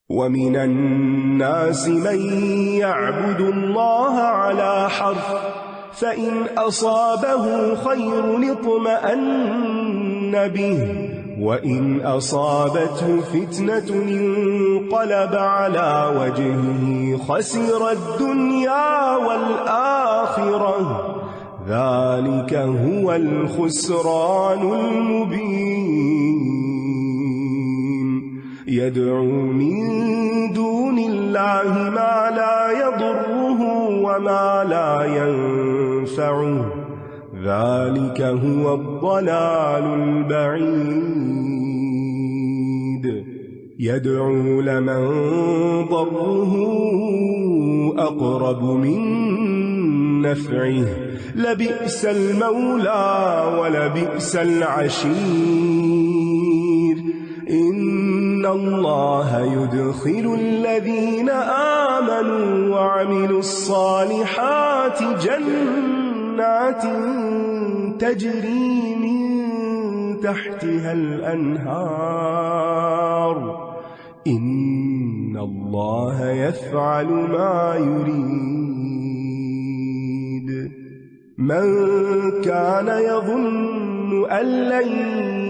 ومن الناس من يعبد الله على حرف فإن أصابه خير اطمأن به وإن أصابته فتنة انقلب على وجهه خسر الدنيا والآخرة ذلك هو الخسران المبين يدعو من دون الله ما لا يضره وما لا ينفعه ذلك هو الضلال البعيد يدعو لمن ضره أقرب من نفعه لبئس المولى ولبئس العشير إن الله يدخل الذين آمنوا وعملوا الصالحات جنات تجري من تحتها الأنهار إن الله يفعل ما يريد من كان يظن أن لن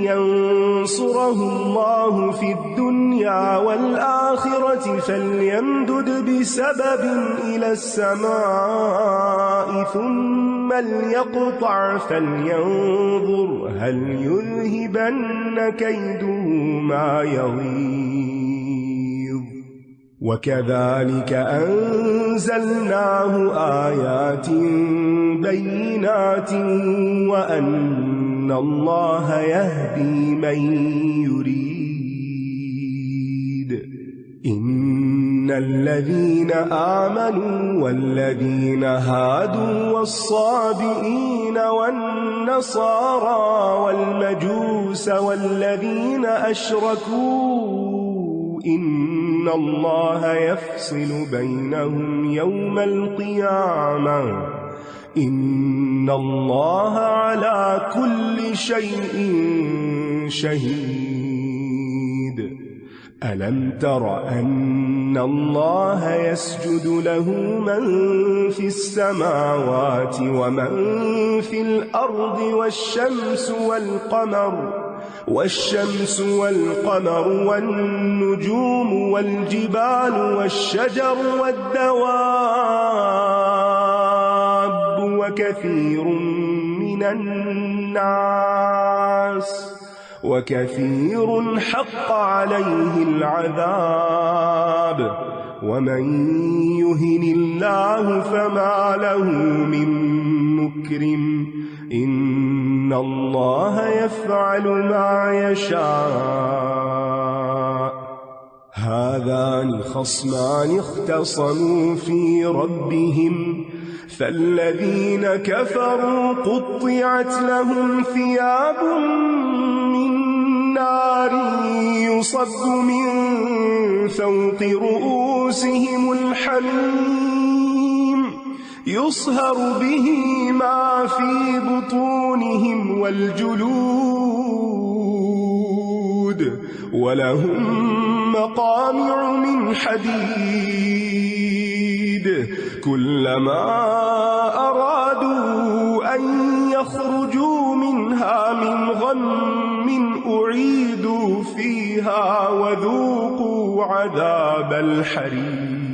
ينصره الله في الدنيا والآخرة فليمدد بسبب إلى السماء ثم ليقطع فلينظر هل يذهبن كيده ما يغيظ وكذلك أنزلناه آيات بينات وأن الله يهدي من يريد إن الذين آمنوا والذين هادوا والصابئين والنصارى والمجوس والذين أشركوا إن الله يفصل بينهم يوم القيامة إن الله على كل شيء شهيد ألم تر أن الله يسجد له من في السماوات ومن في الأرض والشمس والقمر والنجوم والجبال والشجر والدواب وكثير حق عليه العذاب ومن يهن الله فما له من مكرم إن الله يفعل ما يشاء هذان خصمان اختصموا في ربهم فالذين كفروا قطعت لهم ثياب من نار يصب من فوق رؤوسهم الحميم يصهر به ما في بطونهم والجلود ولهم مقامع من حديد كلما أرادوا أن يخرجوا منها من غم أعيدوا فيها وذوقوا عذاب الحريق।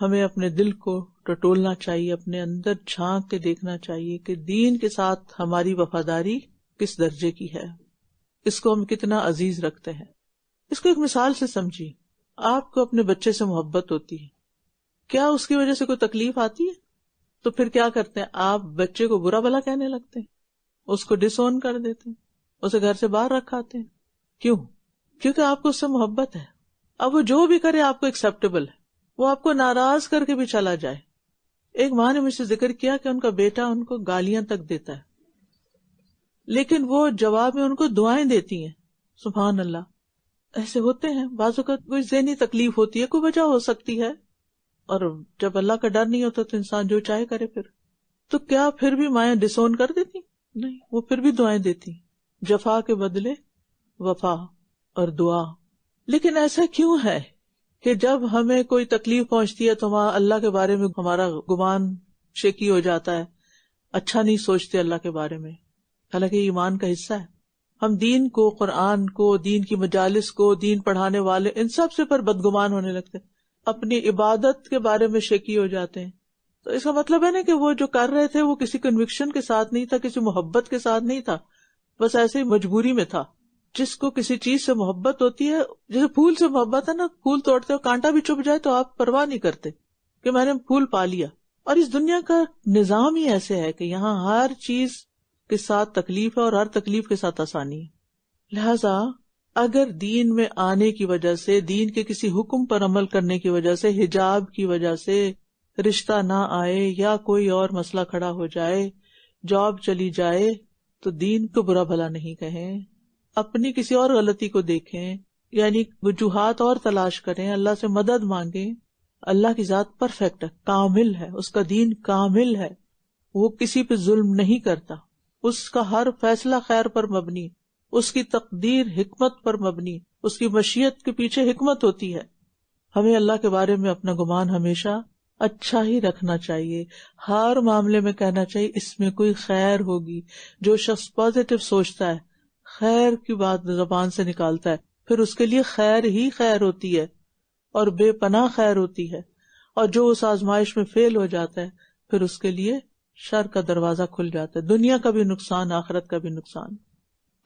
ہمیں اپنے دل کو ٹٹولنا چاہیے، اپنے اندر جھانک کے دیکھنا چاہیے کہ دین کے ساتھ ہماری وفاداری کس درجے کی ہے، اس کو ہم کتنا عزیز رکھتے ہیں۔ اس کو ایک مثال سے سمجھیے، آپ کو اپنے بچے سے محبت ہوتی ہے، کیا اس کی وجہ سے کوئی تکلیف آتی ہے؟ تو پھر کیا کرتے ہیں آپ؟ بچے کو برا بھلا کہنے لگتے ہیں، اس کو ڈس اون کر دیتے ہیں، اسے گھر سے باہر رکھاتے ہیں۔ کیوں؟ کیونکہ آپ کو اس سے محبت ہے۔ اب وہ جو بھی کرے آپ کو ایکسیپٹیبل ہے، وہ آپ کو ناراض کر کے بھی چلا جائے۔ ایک ماں نے مجھ سے ذکر کیا کہ ان کا بیٹا ان کو گالیاں تک دیتا ہے، لیکن وہ جواب میں ان کو دعائیں دیتی ہیں۔ سبحان اللہ، ایسے ہوتے ہیں۔ بعض اوقات کوئی ذہنی تکلیف ہوتی ہے، کوئی وجہ ہو سکتی ہے، اور جب اللہ کا ڈر نہیں ہوتا تو انسان جو چاہے کرے۔ پھر تو کیا پھر بھی مائیں ڈس اون کر دیتی؟ نہیں، وہ پھر بھی دعائیں دیتی، جفا کے بدلے وفا اور دعا۔ لیکن ایسا کیوں ہے کہ جب ہمیں کوئی تکلیف پہنچتی ہے تو وہاں اللہ کے بارے میں ہمارا گمان شیکی ہو جاتا ہے، اچھا نہیں سوچتے اللہ کے بارے میں، حالانکہ یہ ایمان کا حصہ ہے۔ ہم دین کو، قرآن کو، دین کی مجالس کو، دین پڑھانے والے، ان سب سے پر بدگمان ہونے لگتے ہیں، اپنی عبادت کے بارے میں شیکی ہو جاتے ہیں۔ تو اس کا مطلب ہے نا کہ وہ جو کر رہے تھے وہ کسی کنوکشن کے ساتھ نہیں تھا، کسی محبت کے ساتھ نہیں تھا، بس ایسے ہی مجبوری میں تھا۔ جس کو کسی چیز سے محبت ہوتی ہے، جیسے پھول سے محبت ہے نا، پھول توڑتے ہو کانٹا بھی چبھ جائے تو آپ پرواہ نہیں کرتے کہ میں نے پھول پا لیا۔ اور اس دنیا کا نظام ہی ایسے ہے کہ یہاں ہر چیز کے ساتھ تکلیف ہے اور ہر تکلیف کے ساتھ آسانی ہے۔ لہذا اگر دین میں آنے کی وجہ سے، دین کے کسی حکم پر عمل کرنے کی وجہ سے، حجاب کی وجہ سے رشتہ نہ آئے یا کوئی اور مسئلہ کھڑا ہو جائے، جاب چلی جائے، تو دین کو برا بھلا نہیں کہیں، اپنی کسی اور غلطی کو دیکھیں، یعنی وجوہات اور تلاش کریں، اللہ سے مدد مانگیں۔ اللہ کی ذات پرفیکٹ ہے، کامل ہے، اس کا دین کامل ہے، وہ کسی پہ ظلم نہیں کرتا، اس کا ہر فیصلہ خیر پر مبنی، اس کی تقدیر حکمت پر مبنی، اس کی مشیت کے پیچھے حکمت ہوتی ہے۔ ہمیں اللہ کے بارے میں اپنا گمان ہمیشہ اچھا ہی رکھنا چاہیے، ہر معاملے میں کہنا چاہیے اس میں کوئی خیر ہوگی۔ جو شخص پازیٹو سوچتا ہے، خیر کی بات زبان سے نکالتا ہے، پھر اس کے لیے خیر ہی خیر ہوتی ہے اور بے پناہ خیر ہوتی ہے، اور جو اس آزمائش میں فیل ہو جاتا ہے پھر اس کے لیے شر کا دروازہ کھل جاتا ہے، دنیا کا بھی نقصان، آخرت کا بھی نقصان۔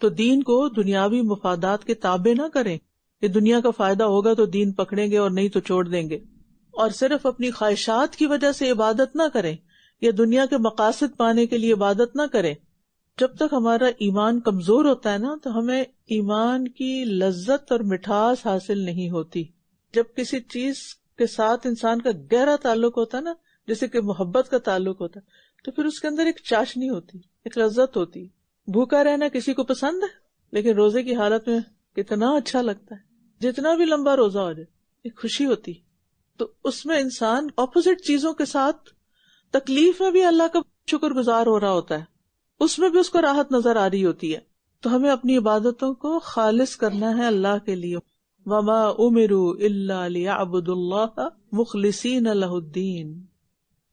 تو دین کو دنیاوی مفادات کے تابع نہ کریں کہ دنیا کا فائدہ ہوگا تو دین پکڑیں گے اور نہیں تو چھوڑ دیں گے، اور صرف اپنی خواہشات کی وجہ سے عبادت نہ کریں یا دنیا کے مقاصد پانے کے لیے عبادت نہ کریں۔ جب تک ہمارا ایمان کمزور ہوتا ہے نا تو ہمیں ایمان کی لذت اور مٹھاس حاصل نہیں ہوتی۔ جب کسی چیز کے ساتھ انسان کا گہرا تعلق ہوتا ہے نا، جیسے کہ محبت کا تعلق ہوتا ہے، تو پھر اس کے اندر ایک چاشنی ہوتی، ایک لذت ہوتی۔ بھوکا رہنا کسی کو پسند ہے، لیکن روزے کی حالت میں کتنا اچھا لگتا ہے، جتنا بھی لمبا روزہ ہو جائے ایک خوشی ہوتی۔ تو اس میں انسان اپوزٹ چیزوں کے ساتھ تکلیف میں بھی اللہ کا شکر گزار ہو رہا ہوتا ہے، اس میں بھی اس کو راحت نظر آ رہی ہوتی ہے۔ تو ہمیں اپنی عبادتوں کو خالص کرنا ہے اللہ کے لیے۔ وَمَا أُمِرُوا إِلَّا لِيَعْبُدُوا اللَّهَ مُخْلِصِينَ لَهُ الدِّينَ،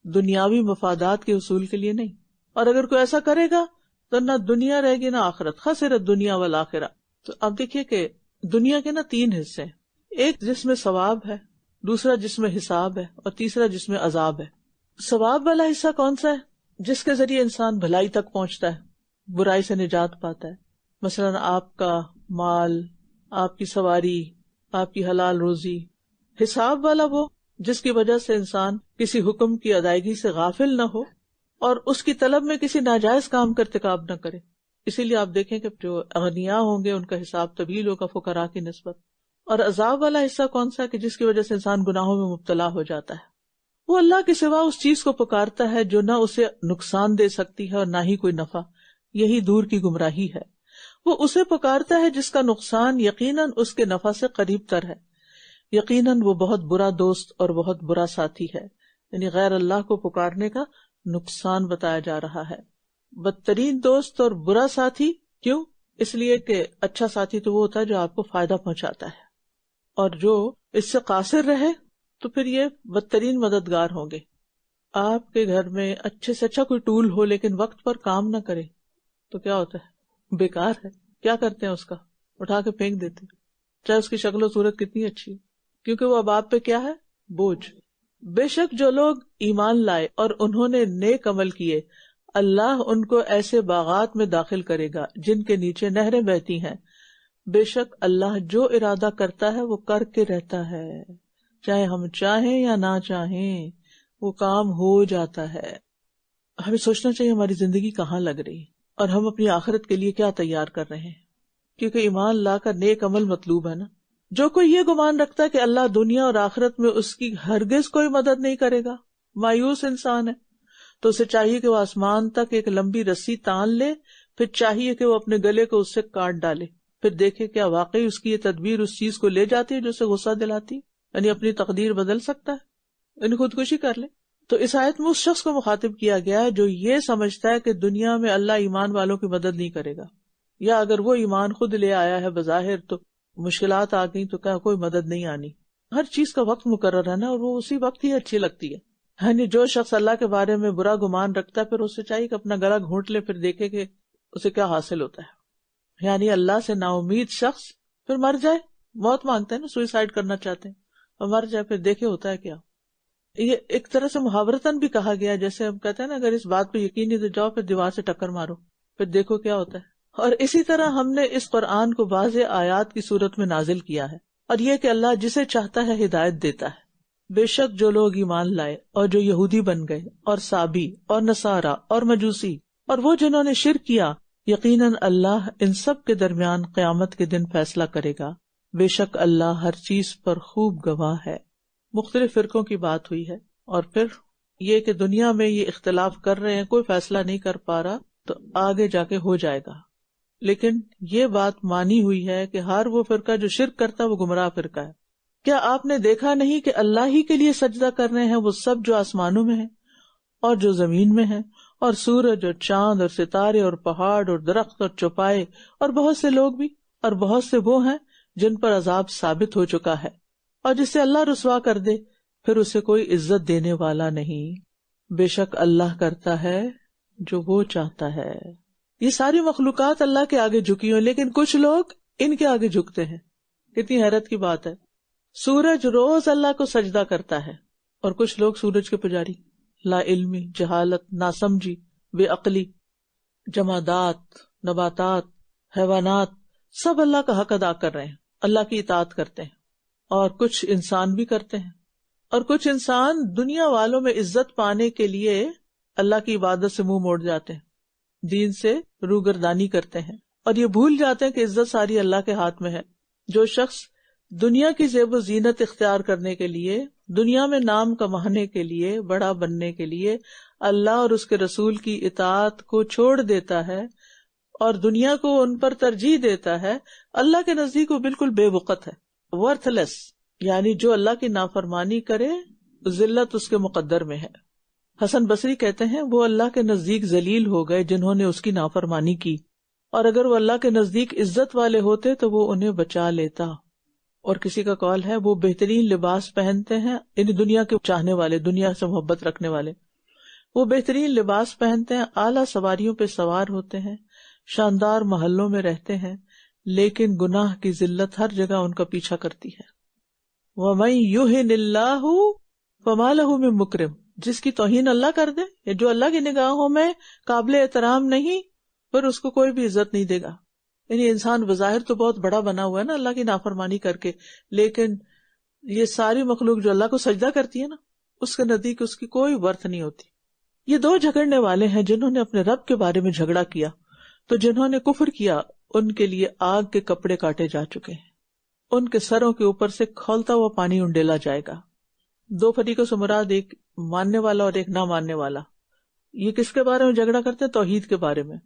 دنیاوی مفادات کے حصول کے لیے نہیں۔ اور اگر کوئی ایسا کرے گا تو نہ دنیا رہے گی نہ آخرت، خسرت دنیا والآخرہ۔ تو اب دیکھیے کہ دنیا کے نا 3 حصے ہیں، ایک جس میں ثواب ہے، دوسرا جس میں حساب ہے، اور تیسرا جس میں عذاب ہے۔ ثواب والا حصہ کون سا ہے؟ جس کے ذریعے انسان بھلائی تک پہنچتا ہے، برائی سے نجات پاتا ہے، مثلا آپ کا مال، آپ کی سواری، آپ کی حلال روزی۔ حساب والا وہ جس کی وجہ سے انسان کسی حکم کی ادائیگی سے غافل نہ ہو اور اس کی طلب میں کسی ناجائز کام کا ارتکاب نہ کرے۔ اسی لیے آپ دیکھیں کہ جو اغنیاء ہوں گے ان کا حساب طویل ہوگا فقراء کی نسبت۔ اور عذاب والا حصہ کون سا کہ جس کی وجہ سے انسان گناہوں میں مبتلا ہو جاتا ہے، وہ اللہ کے سوا اس چیز کو پکارتا ہے جو نہ اسے نقصان دے سکتی ہے اور نہ ہی کوئی نفع۔ یہی دور کی گمراہی ہے۔ وہ اسے پکارتا ہے جس کا نقصان یقیناً اس کے نفع سے قریب تر ہے، یقیناً وہ بہت برا دوست اور بہت برا ساتھی ہے۔ یعنی غیر اللہ کو پکارنے کا نقصان بتایا جا رہا ہے۔ بدترین دوست اور برا ساتھی کیوں؟ اس لیے کہ اچھا ساتھی تو وہ ہوتا ہے جو آپ کو فائدہ پہنچاتا ہے، اور جو اس سے قاصر رہے تو پھر یہ بدترین مددگار ہوں گے۔ آپ کے گھر میں اچھے سے اچھا کوئی ٹول ہو لیکن وقت پر کام نہ کرے تو کیا ہوتا ہے؟ بیکار ہے۔ کیا کرتے ہیں؟ اس کا اٹھا کے پھینک دیتے، چاہے اس کی شکل و صورت کتنی اچھی، کیونکہ وہ اب آپ پہ کیا ہے؟ بوجھ۔ بے شک جو لوگ ایمان لائے اور انہوں نے نیک عمل کیے، اللہ ان کو ایسے باغات میں داخل کرے گا جن کے نیچے نہریں بہتی ہیں. بے شک اللہ جو ارادہ کرتا ہے وہ کر کے رہتا ہے، چاہے ہم چاہیں یا نہ چاہیں وہ کام ہو جاتا ہے. ہمیں سوچنا چاہیے ہماری زندگی کہاں لگ رہی ہے اور ہم اپنی آخرت کے لیے کیا تیار کر رہے ہیں، کیونکہ ایمان لا کر نیک عمل مطلوب ہے نا. جو کوئی یہ گمان رکھتا ہے کہ اللہ دنیا اور آخرت میں اس کی ہرگز کوئی مدد نہیں کرے گا، مایوس انسان ہے. تو اسے چاہیے کہ وہ آسمان تک ایک لمبی رسی تان لے، پھر چاہیے کہ وہ اپنے گلے کو اس سے کاٹ ڈالے، پھر دیکھے کیا واقعی اس کی یہ تدبیر اس چیز کو لے جاتی ہے جو اسے غصہ دلاتی، یعنی اپنی تقدیر بدل سکتا ہے، یعنی خودکشی کر لے. تو اس آیت میں اس شخص کو مخاطب کیا گیا ہے جو یہ سمجھتا ہے کہ دنیا میں اللہ ایمان والوں کی مدد نہیں کرے گا، یا اگر وہ ایمان خود لے آیا ہے بظاہر تو مشکلات آ گئی تو کیا کوئی مدد نہیں آنی. ہر چیز کا وقت مقرر ہے نا، اور وہ اسی وقت ہی اچھی لگتی ہے. یعنی جو شخص اللہ کے بارے میں برا گمان رکھتا ہے پھر اسے چاہیے کہ اپنا گلا گھونٹ لے، پھر دیکھے کہ اسے کیا حاصل ہوتا ہے. یعنی اللہ سے نا امید شخص پھر مر جائے، موت مانگتے ہیں نا، سوئسائڈ کرنا چاہتے ہیں، اور مر جائے پھر دیکھے ہوتا ہے کیا. یہ ایک طرح سے محاورتاً بھی کہا گیا، جیسے ہم کہتے ہیں نا اگر اس بات پہ یقین نہیں تو جاؤ پھر دیوار سے ٹکر مارو، پھر دیکھو کیا ہوتا ہے. اور اسی طرح ہم نے اس قرآن کو واضح آیات کی صورت میں نازل کیا ہے، اور یہ کہ اللہ جسے چاہتا ہے ہدایت دیتا ہے. بے شک جو لوگ ایمان لائے اور جو یہودی بن گئے اور صابی اور نصارا اور مجوسی اور وہ جنہوں نے شرک کیا، یقیناً اللہ ان سب کے درمیان قیامت کے دن فیصلہ کرے گا. بے شک اللہ ہر چیز پر خوب گواہ ہے. مختلف فرقوں کی بات ہوئی ہے، اور پھر یہ کہ دنیا میں یہ اختلاف کر رہے ہیں، کوئی فیصلہ نہیں کر پا رہا، تو آگے جا کے ہو جائے گا. لیکن یہ بات مانی ہوئی ہے کہ ہر وہ فرقہ جو شرک کرتا ہے وہ گمراہ فرقہ ہے. کیا آپ نے دیکھا نہیں کہ اللہ ہی کے لیے سجدہ کر رہے ہیں وہ سب جو آسمانوں میں ہیں اور جو زمین میں ہیں، اور سورج اور چاند اور ستارے اور پہاڑ اور درخت اور چوپائے اور بہت سے لوگ بھی، اور بہت سے وہ ہیں جن پر عذاب ثابت ہو چکا ہے. اور جسے اللہ رسوا کر دے پھر اسے کوئی عزت دینے والا نہیں. بے شک اللہ کرتا ہے جو وہ چاہتا ہے. یہ ساری مخلوقات اللہ کے آگے جھکی ہیں، لیکن کچھ لوگ ان کے آگے جھکتے ہیں. کتنی حیرت کی بات ہے. سورج روز اللہ کو سجدہ کرتا ہے، اور کچھ لوگ سورج کے پجاری. لا علمی، جہالت، ناسمجھی، بے عقلی. جمادات، نباتات، حیوانات سب اللہ کا حق ادا کر رہے ہیں، اللہ کی اطاعت کرتے ہیں، اور کچھ انسان بھی کرتے ہیں. اور کچھ انسان دنیا والوں میں عزت پانے کے لیے اللہ کی عبادت سے منہ موڑ جاتے ہیں، دین سے روگردانی کرتے ہیں، اور یہ بھول جاتے ہیں کہ عزت ساری اللہ کے ہاتھ میں ہے. جو شخص دنیا کی زیب و زینت اختیار کرنے کے لیے، دنیا میں نام کمانے کے لیے، بڑا بننے کے لیے اللہ اور اس کے رسول کی اطاعت کو چھوڑ دیتا ہے اور دنیا کو ان پر ترجیح دیتا ہے، اللہ کے نزدیک وہ بالکل بے وقت ہے، ورتھ لیس. یعنی جو اللہ کی نافرمانی کرے ذلت اس کے مقدر میں ہے. حسن بصری کہتے ہیں وہ اللہ کے نزدیک ذلیل ہو گئے جنہوں نے اس کی نافرمانی کی، اور اگر وہ اللہ کے نزدیک عزت والے ہوتے تو وہ انہیں بچا لیتا. اور کسی کا قول ہے وہ بہترین لباس پہنتے ہیں، یعنی دنیا کے چاہنے والے، دنیا سے محبت رکھنے والے، وہ بہترین لباس پہنتے ہیں، اعلیٰ سواریوں پہ سوار ہوتے ہیں، شاندار محلوں میں رہتے ہیں، لیکن گناہ کی ذلت ہر جگہ ان کا پیچھا کرتی ہے. وَمَن يُهِنِ اللَّهُ فَمَا لَهُ مِن مُكْرِمٍ. جس کی توہین اللہ کر دے یا جو اللہ کی نگاہوں میں قابل احترام نہیں، پھر اس کو کوئی بھی عزت نہیں دے گا. یعنی انسان بظاہر تو بہت بڑا بنا ہوا ہے نا اللہ کی نافرمانی کر کے، لیکن یہ ساری مخلوق جو اللہ کو سجدہ کرتی ہے نا، اس کے نزدیک اس کی کوئی ورث نہیں ہوتی. یہ دو جھگڑنے والے ہیں جنہوں نے اپنے رب کے بارے میں جھگڑا کیا، تو جنہوں نے کفر کیا ان کے لیے آگ کے کپڑے کاٹے جا چکے ہیں، ان کے سروں کے اوپر سے کھولتا ہوا پانی انڈیلا جائے گا. دو فریقوں سے مراد ایک ماننے والا اور ایک نہ ماننے والا. یہ کس کے بارے میں جھگڑا کرتے ہیں؟ توحید کے بارے میں.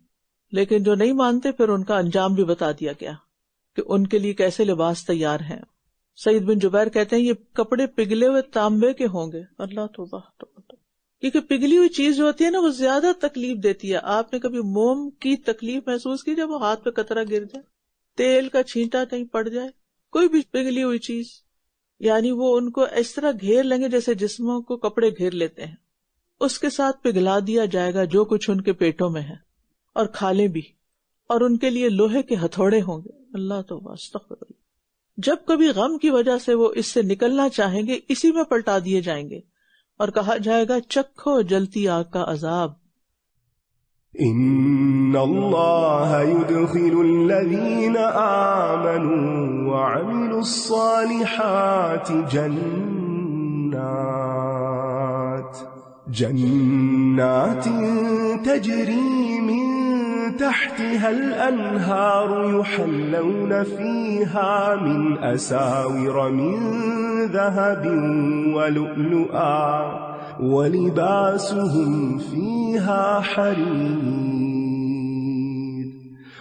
لیکن جو نہیں مانتے پھر ان کا انجام بھی بتا دیا گیا کہ ان کے لیے کیسے لباس تیار ہیں. سعید بن جبیر کہتے ہیں یہ کپڑے پگھلے ہوئے تانبے کے ہوں گے. اللہ توبہ توبہ. کیونکہ پگھلی ہوئی چیز جو ہوتی ہے نا وہ زیادہ تکلیف دیتی ہے. آپ نے کبھی موم کی تکلیف محسوس کی جب وہ ہاتھ پہ قطرہ گر جائے، تیل کا چھینٹا کہیں پڑ جائے، کوئی بھی پگھلی ہوئی چیز، یعنی وہ ان کو اس طرح گھیر لیں گے جیسے جسموں کو کپڑے گھیر لیتے ہیں. اس کے ساتھ پگھلا دیا جائے گا جو کچھ ان کے پیٹوں میں ہے، اور کھالیں بھی، اور ان کے لیے لوہے کے ہتھوڑے ہوں گے. اللہ توبہ استغفر اللہ. جب کبھی غم کی وجہ سے وہ اس سے نکلنا چاہیں گے اسی میں پلٹا دیے جائیں گے. اور کہا جائے گا چکھو جلتی آگ کا عذاب. إن الله يدخل الذين آمنوا وعملوا الصالحات جنات تجري من تحتها الأنهار يحلون فيها من أساور من ذهب ولؤلؤا ولباسهم فيها حرير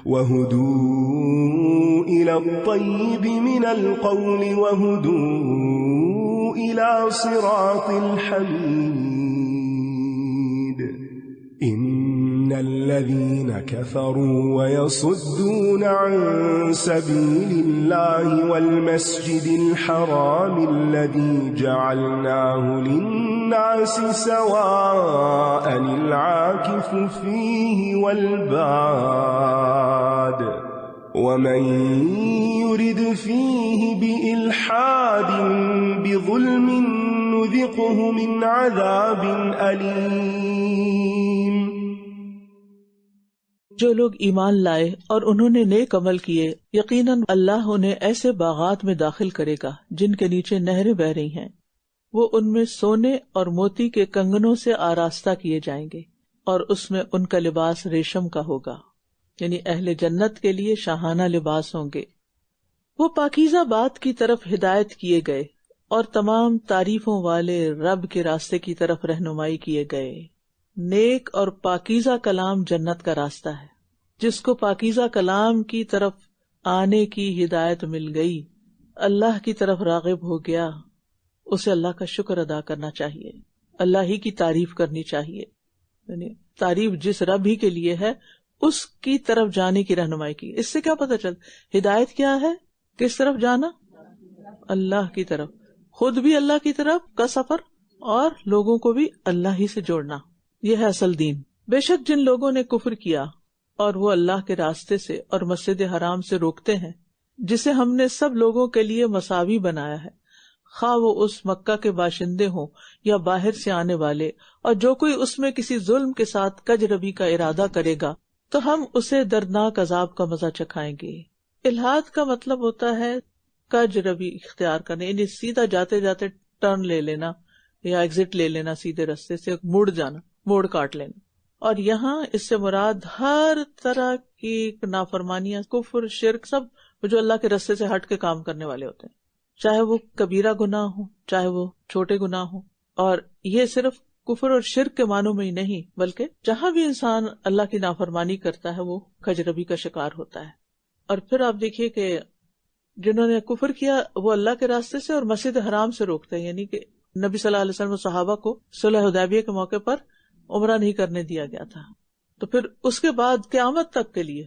وهدوا إلى الطيب من القول وهدوا إلى صراط الحميد إن الذين كفروا ويصدون عن سبيل الله والمسجد الحرام الذي جعلناه للناس سواء العاكف فيه والباد ومن يرد فيه بإلحاد بظلم نذقه من عذاب أليم. جو لوگ ایمان لائے اور انہوں نے نیک عمل کیے، یقیناً اللہ انہیں ایسے باغات میں داخل کرے گا جن کے نیچے نہریں بہ رہی ہیں. وہ ان میں سونے اور موتی کے کنگنوں سے آراستہ کیے جائیں گے اور اس میں ان کا لباس ریشم کا ہوگا. یعنی اہل جنت کے لیے شاہانہ لباس ہوں گے. وہ پاکیزہ بات کی طرف ہدایت کیے گئے اور تمام تعریفوں والے رب کے راستے کی طرف رہنمائی کیے گئے. نیک اور پاکیزہ کلام جنت کا راستہ ہے. جس کو پاکیزہ کلام کی طرف آنے کی ہدایت مل گئی، اللہ کی طرف راغب ہو گیا، اسے اللہ کا شکر ادا کرنا چاہیے، اللہ ہی کی تعریف کرنی چاہیے. یعنی تعریف جس رب ہی کے لیے ہے اس کی طرف جانے کی رہنمائی کی. اس سے کیا پتہ چل ہدایت کیا ہے؟ کس طرف جانا؟ اللہ کی طرف. خود بھی اللہ کی طرف کا سفر اور لوگوں کو بھی اللہ ہی سے جوڑنا. یہ ہے اصل دین. بے شک جن لوگوں نے کفر کیا اور وہ اللہ کے راستے سے اور مسجد حرام سے روکتے ہیں جسے ہم نے سب لوگوں کے لیے مساوی بنایا ہے، خواہ وہ اس مکہ کے باشندے ہوں یا باہر سے آنے والے، اور جو کوئی اس میں کسی ظلم کے ساتھ کج ربی کا ارادہ کرے گا تو ہم اسے دردناک عذاب کا مزہ چکھائیں گے. الحاد کا مطلب ہوتا ہے کج ربی اختیار کرنا، یعنی سیدھا جاتے جاتے ٹرن لے لینا یا ایگزٹ لے لینا، سیدھے راستے سے مڑ جانا، موڑ کاٹ لینا. اور یہاں اس سے مراد ہر طرح کی نافرمانیاں، کفر، شرک، سب جو اللہ کے راستے سے ہٹ کے کام کرنے والے ہوتے ہیں، چاہے وہ کبیرہ گناہ ہو چاہے وہ چھوٹے گناہ ہو. اور یہ صرف کفر اور شرک کے معنوں میں ہی نہیں، بلکہ جہاں بھی انسان اللہ کی نافرمانی کرتا ہے وہ کجربی کا شکار ہوتا ہے. اور پھر آپ دیکھیے کہ جنہوں نے کفر کیا وہ اللہ کے راستے سے اور مسجد حرام سے روکتے ہیں. یعنی کہ نبی صلی اللہ علیہ وسلم صحابہ کو صلح حدیبیہ کے موقع پر عمرہ نہیں کرنے دیا گیا تھا. تو پھر اس کے بعد قیامت تک کے لیے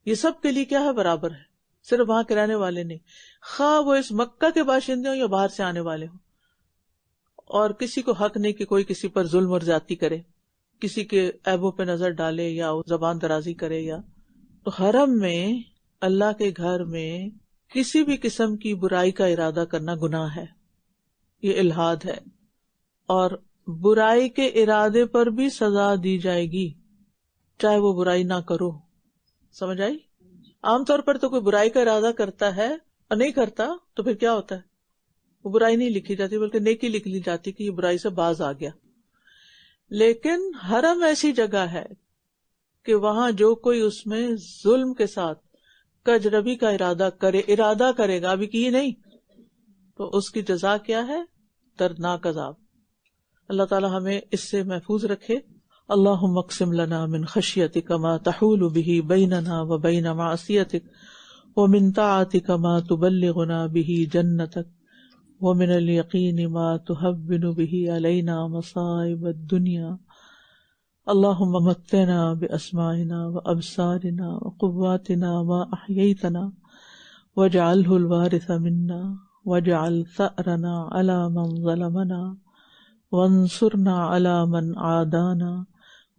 یہ سب کے لیے کیا ہے؟ برابر ہے. صرف وہاں کے رہنے والے نہیں، خواہ وہ اس مکہ کے باشندے ہوں یا باہر سے آنے والے ہوں. اور کسی کو حق نہیں کہ کوئی کسی پر ظلم اور زیادتی کرے، کسی کے عیبوں پہ نظر ڈالے یا زبان درازی کرے. یا تو حرم میں، اللہ کے گھر میں کسی بھی قسم کی برائی کا ارادہ کرنا گناہ ہے، یہ الحاد ہے. اور برائی کے ارادے پر بھی سزا دی جائے گی چاہے وہ برائی نہ کرو. سمجھ آئی؟ عام طور پر تو کوئی برائی کا ارادہ کرتا ہے اور نہیں کرتا تو پھر کیا ہوتا ہے؟ وہ برائی نہیں لکھی جاتی بلکہ نیکی لکھ لی جاتی کہ یہ برائی سے باز آ گیا. لیکن حرم ایسی جگہ ہے کہ وہاں جو کوئی اس میں ظلم کے ساتھ کجربی کا ارادہ کرے گا، ابھی کی نہیں، تو اس کی جزا کیا ہے؟ دردناک عذاب. اللہ تعالی ہمیں اس سے محفوظ رکھے. اللہم اقسم لنا من خشیتک ما تحول به بیننا وبین معصیتک ومن طاعتک ما تبلغنا به جنتک ومن الیقین ما تهون به علینا مصائب الدنیا. اللہم متعنا باسماعنا وابصارنا وقواتنا ما احییتنا واجعله الوارث منا واجعل ثأرنا على من ظلمنا وانصرنا على من عادانا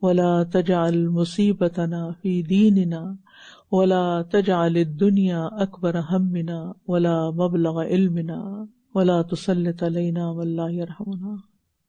ولا تجعل مصیبتنا فی دیننا ولا تجعل الدنیا اکبر ہمنا ولا مبلغ علمنا ولا تسلط علینا من لا یرحمنا.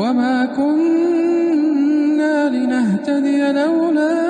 وما كنا لنهتدي لولا